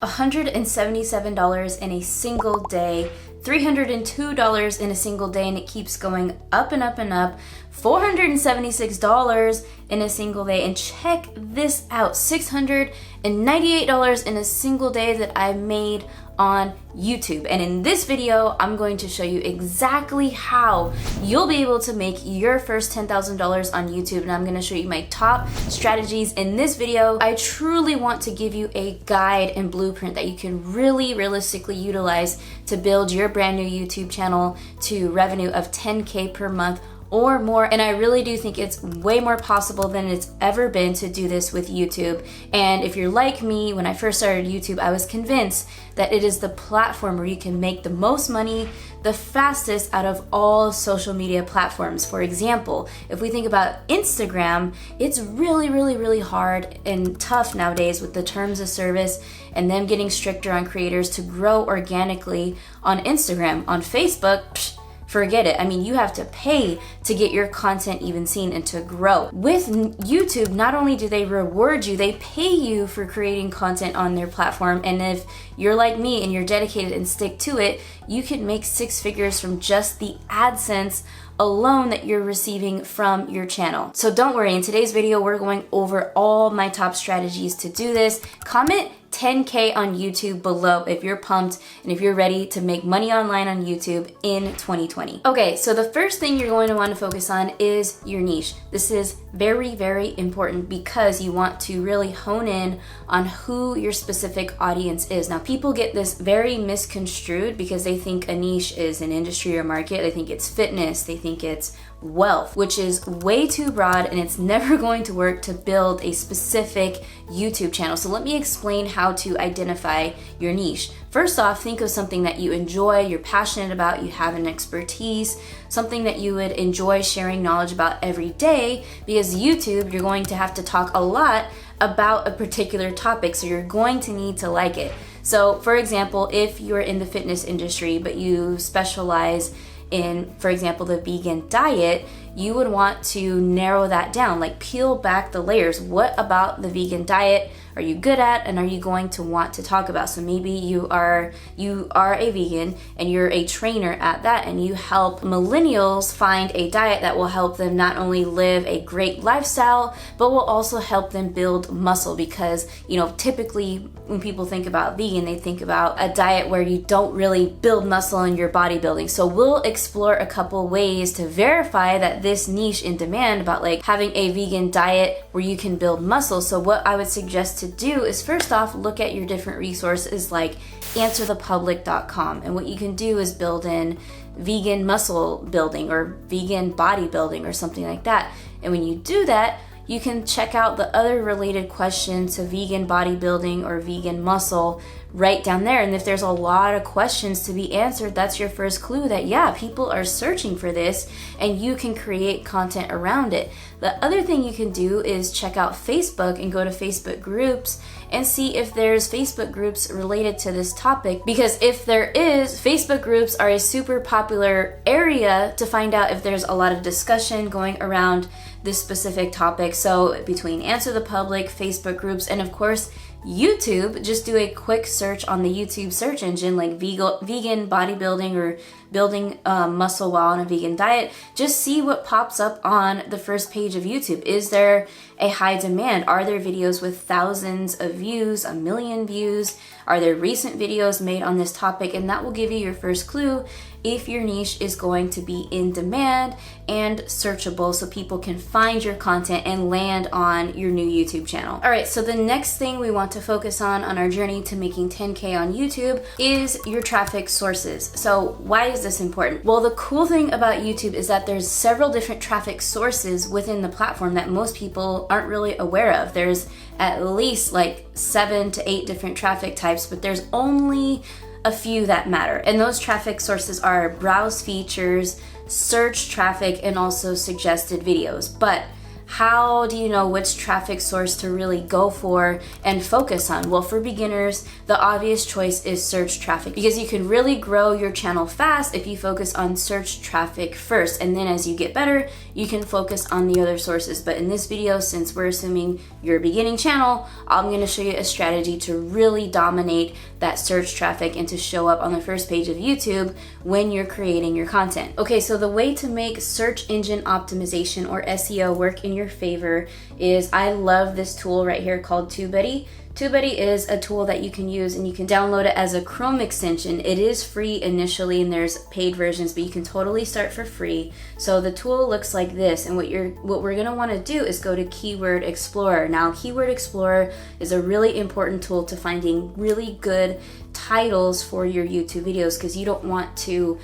$177 in a single day, $302 in a single day, and it keeps going up and up and up. $476 in a single day, and check this out, $698 in a single day that I made on YouTube. And in this video, I'm going to show you exactly how you'll be able to make your first $10,000 on YouTube. And I'm going to show you my top strategies in this video. I truly want to give you a guide and blueprint that you can really realistically utilize to build your brand new YouTube channel to revenue of 10K per month or more. And I really do think it's way more possible than it's ever been to do this with YouTube. And if you're like me, when I first started YouTube, I was convinced that it is the platform where you can make the most money the fastest out of all social media platforms. For example, if we think about Instagram, it's really hard and tough nowadays with the terms of service and them getting stricter on creators to grow organically on Instagram. On Facebook, forget it. I mean, you have to pay to get your content even seen and to grow. With YouTube, not only do they reward you, they pay you for creating content on their platform. And if you're like me and you're dedicated and stick to it, you could make six figures from just the AdSense alone that you're receiving from your channel. So don't worry, in today's video, we're going over all my top strategies to do this. Comment 10K on YouTube below if you're pumped and if you're ready to make money online on YouTube in 2020. Okay, so the first thing you're going to want to focus on is your niche. This is very important because you want to really hone in on who your specific audience is. Now, people get this very misconstrued because they think a niche is an industry or market. They think it's fitness, they think it's wealth, which is way too broad, and it's never going to work to build a specific YouTube channel. So let me explain how to identify your niche. First off, think of something that you enjoy, you're passionate about, you have an expertise, something that you would enjoy sharing knowledge about every day, because YouTube, you're going to have to talk a lot about a particular topic, so you're going to need to like it. So for example, if you're in the fitness industry, but you specialize in, for example, the vegan diet, you would want to narrow that down, like peel back the layers. What about the vegan diet are you good at and are you going to want to talk about? So maybe you are a vegan and you're a trainer at that, and you help millennials find a diet that will help them not only live a great lifestyle, but will also help them build muscle. Because, you know, typically when people think about vegan, they think about a diet where you don't really build muscle in your bodybuilding. So we'll explore a couple ways to verify that this niche in demand about like having a vegan diet where you can build muscle. So what I would suggest to do is first off, look at your different resources like answerthepublic.com, and what you can do is build in vegan muscle building or vegan bodybuilding or something like that. And when you do that, you can check out the other related questions to vegan bodybuilding or vegan muscle right down there. And if there's a lot of questions to be answered, that's your first clue that, yeah, people are searching for this and you can create content around it. The other thing you can do is check out Facebook and go to Facebook groups and see if there's Facebook groups related to this topic. Because if there is, Facebook groups are a super popular area to find out if there's a lot of discussion going around this specific topic. So between Answer the Public, Facebook groups, and of course, YouTube, just do a quick search on the YouTube search engine like vegan bodybuilding or building muscle while on a vegan diet. Just see what pops up on the first page of YouTube. Is there a high demand? Are there videos with thousands of views, 1 million views? Are there recent videos made on this topic? And that will give you your first clue if your niche is going to be in demand and searchable, so people can find your content and land on your new YouTube channel. All right, so the next thing we want to focus on our journey to making 10K on YouTube is your traffic sources. So why is this important? Well, the cool thing about YouTube is that there's several different traffic sources within the platform that most people aren't really aware of. There's at least like 7 to 8 different traffic types, but there's only a few that matter. And those traffic sources are browse features, search traffic, and also suggested videos. But how do you know which traffic source to really go for and focus on? Well, for beginners, the obvious choice is search traffic, because you can really grow your channel fast if you focus on search traffic first, and then as you get better, you can focus on the other sources. But in this video, since we're assuming you're a beginning channel, I'm going to show you a strategy to really dominate that search traffic and to show up on the first page of YouTube when you're creating your content. Okay, so the way to make search engine optimization, or SEO, work in your favor is, I love this tool right here called TUBEBUDDY. TUBEBUDDY is a tool that you can use, and you can download it as a Chrome extension. It is free initially, and there's paid versions, but you can totally start for free. So the tool looks like this, and what we're gonna wanna do is go to Keyword Explorer. Now, Keyword Explorer is a really important tool to finding really good titles for your YouTube videos, because you don't want to,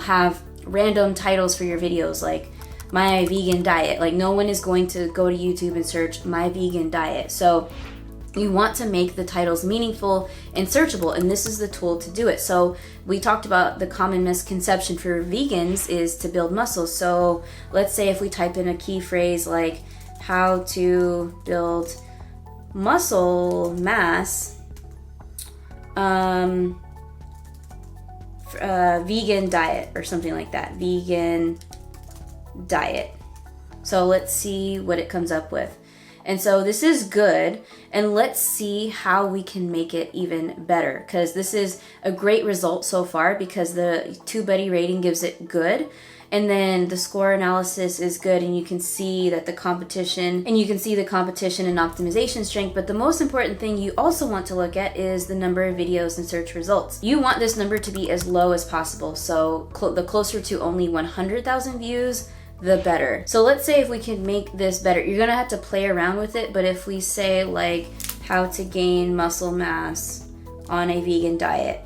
have random titles for your videos like my vegan diet. Like, no one is going to go to YouTube and search my vegan diet. So you want to make the titles meaningful and searchable, and this is the tool to do it. So we talked about the common misconception for vegans is to build muscle. So let's say if we type in a key phrase like how to build muscle mass, vegan diet or something like that, vegan diet. So let's see what it comes up with. And so this is good, and let's see how we can make it even better, because this is a great result so far because the TUBEBUDDY rating gives it good, and then the score analysis is good, and you can see that the competition and optimization strength. But the most important thing you also want to look at is the number of videos and search results. You want this number to be as low as possible, so the closer to only 100,000 views, the better. So let's say if we can make this better, you're gonna have to play around with it, but if we say like how to gain muscle mass on a vegan diet,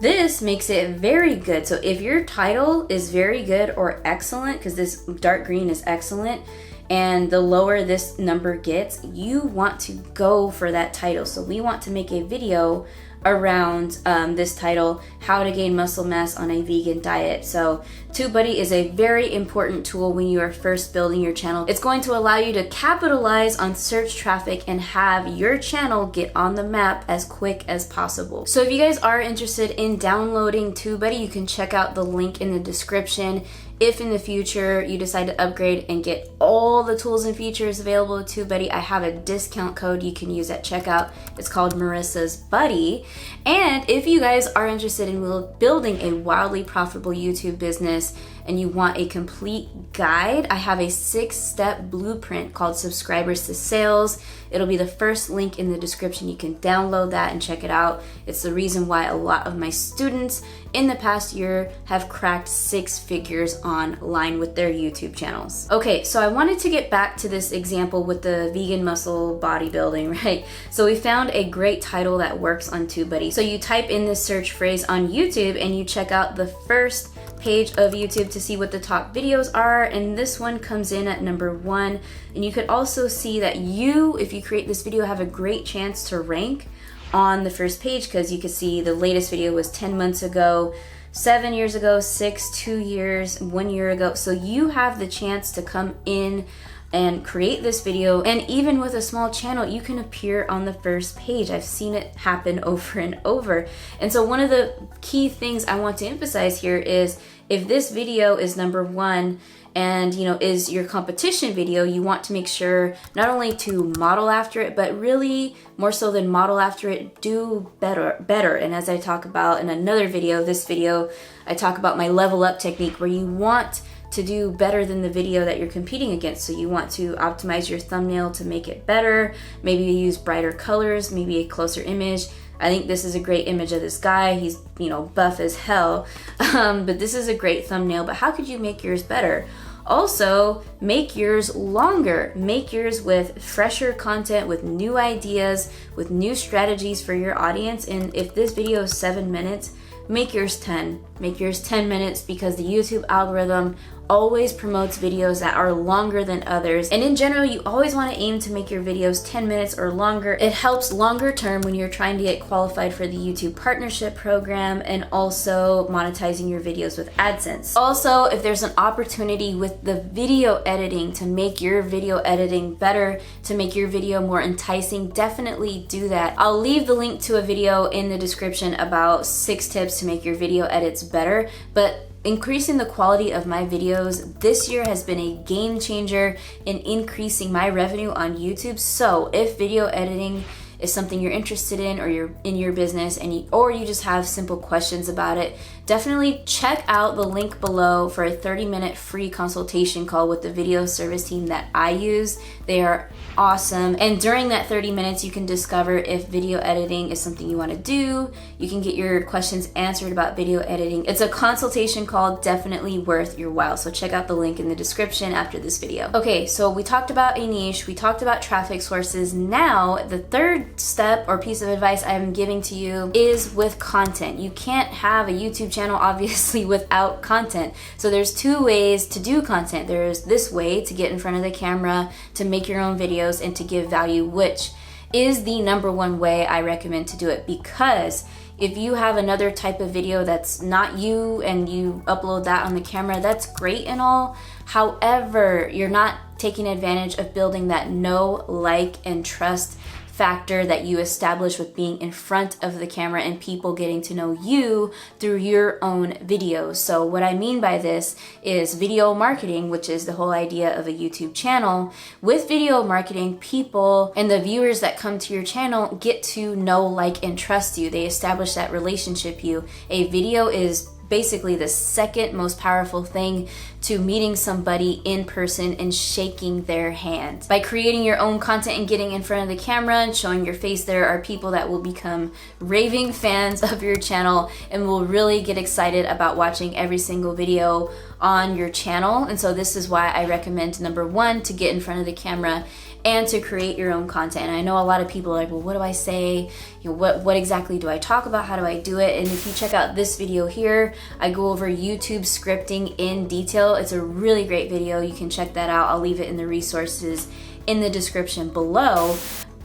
this makes it very good. So if your title is very good or excellent, because this dark green is excellent, and the lower this number gets, you want to go for that title. So we want to make a video around this title, how to gain muscle mass on a vegan diet. So TUBEBUDDY is a very important tool when you are first building your channel. It's going to allow you to capitalize on search traffic and have your channel get on the map as quick as possible. So if you guys are interested in downloading TUBEBUDDY, you can check out the link in the description. If in the future you decide to upgrade and get all the tools and features available with TUBEBUDDY, I have a discount code you can use at checkout. It's called Marissa's Buddy. And if you guys are interested in building a wildly profitable YouTube business and you want a complete guide, I have a 6-step blueprint called Subscribers to Sales. It'll be the first link in the description. You can download that and check it out. It's the reason why a lot of my students in the past year have cracked 6 figures online with their YouTube channels. Okay, so I wanted to get back to this example with the vegan muscle bodybuilding, right? So we found a great title that works on TUBEBUDDY. So you type in this search phrase on YouTube and you check out the first page of YouTube to see what the top videos are, and this one comes in at number 1. And you could also see that if you create this video, have a great chance to rank on the first page, because you can see the latest video was 10 months ago, 7 years ago, 6, 2 years, 1 year ago. So you have the chance to come in and create this video, and even with a small channel, you can appear on the first page. I've seen it happen over and over. And so one of the key things I want to emphasize here is, if this video is number 1 and is your competition video, you want to make sure not only to model after it, but really more so than model after it, do better. And as I talk about in another video, this video, I talk about my level up technique, where you want to do better than the video that you're competing against. So you want to optimize your thumbnail to make it better. Maybe you use brighter colors, maybe a closer image. I think this is a great image of this guy. He's, buff as hell. But this is a great thumbnail. But how could you make yours better? Also, make yours longer. Make yours with fresher content, with new ideas, with new strategies for your audience. And if this video is 7 minutes, make yours 10. make yours 10 minutes because the YouTube algorithm always promotes videos that are longer than others. And in general, you always want to aim to make your videos 10 minutes or longer. It helps longer term when you're trying to get qualified for the YouTube partnership program and also monetizing your videos with AdSense. Also, if there's an opportunity with the video editing to make your video editing better, to make your video more enticing, definitely do that. I'll leave the link to a video in the description about 6 tips to make your video edits better, but increasing the quality of my videos this year has been a game changer in increasing my revenue on YouTube. So if video editing is something you're interested in, or you're in your business or you just have simple questions about it, definitely check out the link below for a 30-minute free consultation call with the video service team that I use. They are awesome. And during that 30 minutes, you can discover if video editing is something you want to do. You can get your questions answered about video editing. It's a consultation call definitely worth your while. So check out the link in the description after this video. Okay, so we talked about a niche, we talked about traffic sources. Now, the third step or piece of advice I'm giving to you is with content. You can't have a YouTube channel obviously without content. So there's 2 ways to do content. There's this way to get in front of the camera, to make your own videos, and to give value, which is the #1 way I recommend to do it. Because if you have another type of video that's not you and you upload that on the camera, that's great and all. However, you're not taking advantage of building that know, like, and trust factor that you establish with being in front of the camera and people getting to know you through your own videos. So what I mean by this is video marketing, which is the whole idea of a YouTube channel. With video marketing, people and the viewers that come to your channel get to know, like, and trust you. They establish that relationship you. A video is basically the second most powerful thing to meeting somebody in person and shaking their hand. By creating your own content and getting in front of the camera and showing your face, there are people that will become raving fans of your channel and will really get excited about watching every single video on your channel. And so this is why I recommend #1 to get in front of the camera and to create your own content. And I know a lot of people are like, well, what do I say? You know, what exactly do I talk about? How do I do it? And if you check out this video here, I go over YouTube scripting in detail. It's a really great video. You can check that out. I'll leave it in the resources in the description below.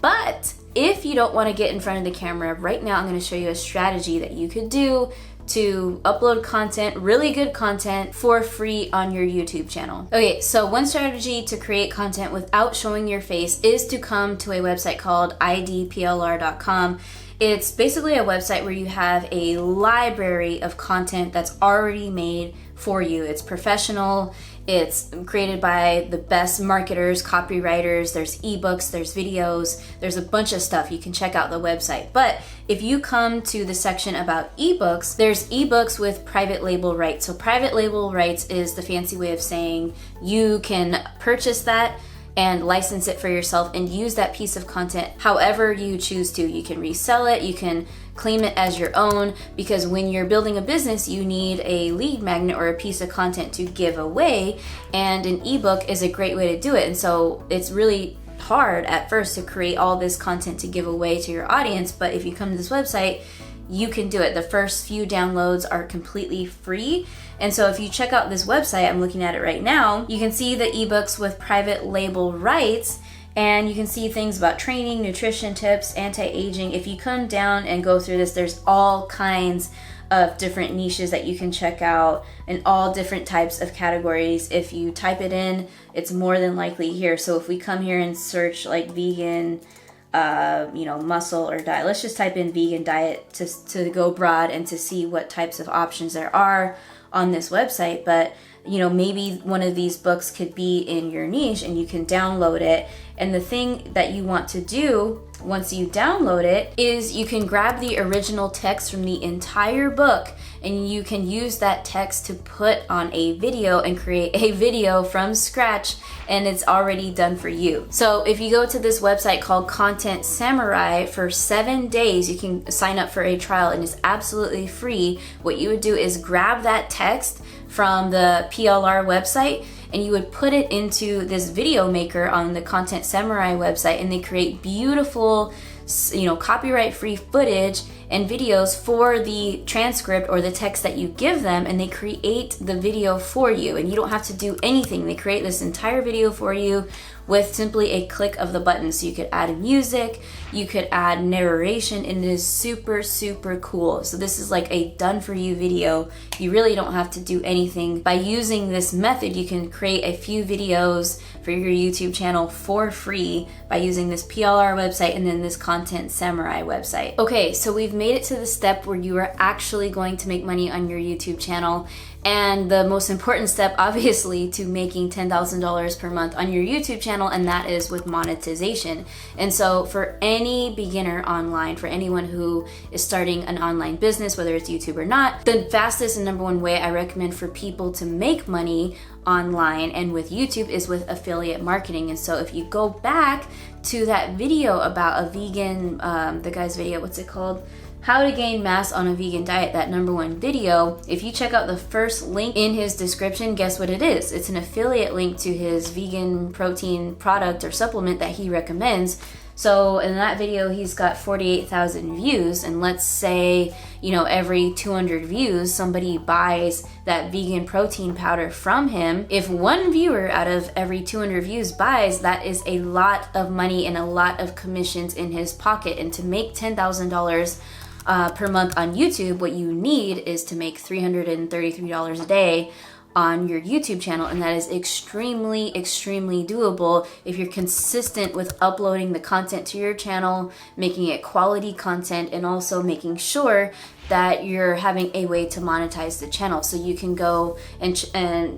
But if you don't want to get in front of the camera right now, I'm going to show you a strategy that you could do to upload content, really good content, for free on your YouTube channel. Okay, so one strategy to create content without showing your face is to come to a website called idplr.com. It's basically a website where you have a library of content that's already made for you. It's professional. It's created by the best marketers, copywriters. There's ebooks, there's videos, there's a bunch of stuff. You can check out the website. But if you come to the section about ebooks, there's ebooks with private label rights. So private label rights is the fancy way of saying you can purchase that and license it for yourself and use that piece of content however you choose to. You can resell it, you can claim it as your own, because when you're building a business, you need a lead magnet or a piece of content to give away, and an ebook is a great way to do it. And so it's really hard at first to create all this content to give away to your audience, but if you come to this website, you can do it. The first few downloads are completely free. And so if you check out this website, I'm looking at it right now, you can see the ebooks with private label rights, and you can see things about training, nutrition tips, anti-aging. If you come down and go through this, there's all kinds of different niches that you can check out and all different types of categories. If you type it in, it's more than likely here. So if we come here and search like vegan, muscle or diet, let's just type in vegan diet to go broad and to see what types of options there are on this website. But maybe one of these books could be in your niche and you can download it. And the thing that you want to do once you download it is you can grab the original text from the entire book and you can use that text to put on a video and create a video from scratch, and it's already done for you. So if you go to this website called Content Samurai, for 7 days you can sign up for a trial and it's absolutely free. What you would do is grab that text from the PLR website and you would put it into this video maker on the Content Samurai website, and they create beautiful, copyright free footage, and videos for the transcript or the text that you give them, and they create the video for you, and you don't have to do anything. They create this entire video for you with simply a click of the button. So you could add music, you could add narration, and it is super, super cool. So this is like a done for you video. You really don't have to do anything. By using this method, you can create a few videos for your YouTube channel for free by using this PLR website and then this Content Samurai website. Okay, so we've made it to the step where you are actually going to make money on your YouTube channel. And the most important step, obviously, to making $10,000 per month on your YouTube channel, and that is with monetization. And so for any beginner online, for anyone who is starting an online business, whether it's YouTube or not, the fastest and #1 way I recommend for people to make money online and with YouTube is with affiliate marketing. And so if you go back to that video about a vegan, the guy's video, what's it called? How to gain mass on a vegan diet, that #1 video. If you check out the first link in his description, guess what it is? It's an affiliate link to his vegan protein product or supplement that he recommends. So in that video, he's got 48,000 views, and let's say, you know, every 200 views, somebody buys that vegan protein powder from him. If one viewer out of every 200 views buys, that is a lot of money and a lot of commissions in his pocket. And to make $10,000 per month on YouTube, what you need is to make $333 a day on your YouTube channel, and that is extremely, extremely doable if you're consistent with uploading the content to your channel, making it quality content, and also making sure that you're having a way to monetize the channel. So you can go and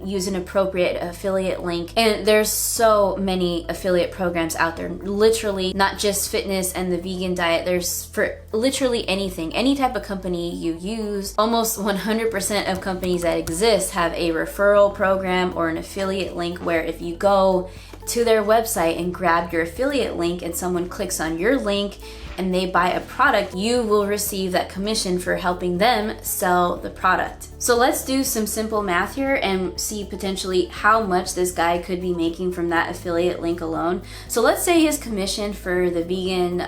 use an appropriate affiliate link. And there's so many affiliate programs out there, literally not just fitness and the vegan diet. There's for literally anything, any type of company you use. Almost 100% of companies that exist have a referral program or an affiliate link where if you go to their website and grab your affiliate link and someone clicks on your link and they buy a product, you will receive that commission for helping them sell the product. So let's do some simple math here and see potentially how much this guy could be making from that affiliate link alone. So let's say his commission for the vegan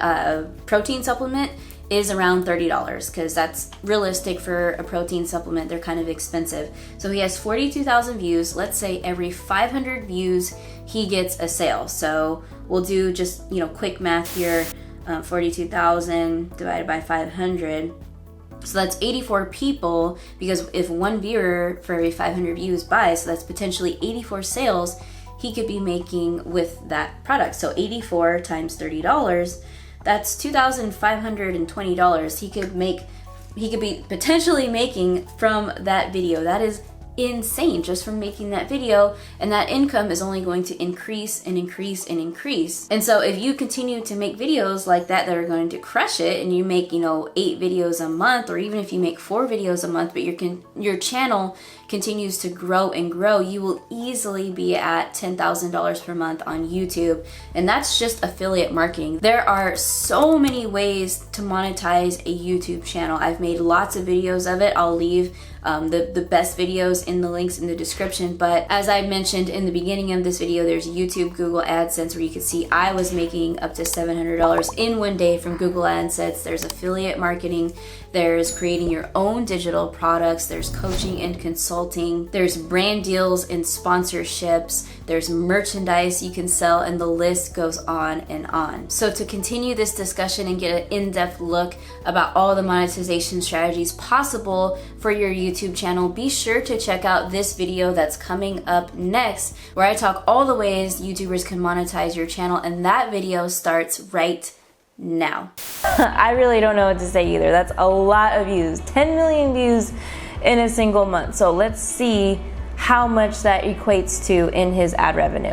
protein supplement is around $30, because that's realistic for a protein supplement. They're kind of expensive. So he has 42,000 views. Let's say every 500 views he gets a sale. So we'll do just, you know, quick math here. 42,000 divided by 500. So that's 84 people, because if one viewer for every 500 views buys, so that's potentially 84 sales he could be making with that product. So 84 times $30, that's $2,520 he could be potentially making from that video. That is insane, just from making that video, and that income is only going to increase and increase and increase. And so if you continue to make videos like that are going to crush it, and you make, you know, 8 videos a month, or even if you make 4 videos a month, but your channel continues to grow and grow, you will easily be at $10,000 per month on YouTube. And that's just affiliate marketing. There are so many ways to monetize a YouTube channel. I've made lots of videos of it. I'll leave the best videos in the links in the description. But as I mentioned in the beginning of this video, there's YouTube, Google AdSense, where you can see I was making up to $700 in one day from Google AdSense. There's affiliate marketing. There's creating your own digital products. There's coaching and consulting. There's brand deals and sponsorships. There's merchandise you can sell, and the list goes on and on. So to continue this discussion and get an in-depth look about all the monetization strategies possible for your YouTube channel, be sure to check out this video that's coming up next, where I talk all the ways YouTubers can monetize your channel, and that video starts right now. I really don't know what to say either. That's a lot of views, 10 million views in a single month. So let's see how much that equates to in his ad revenue.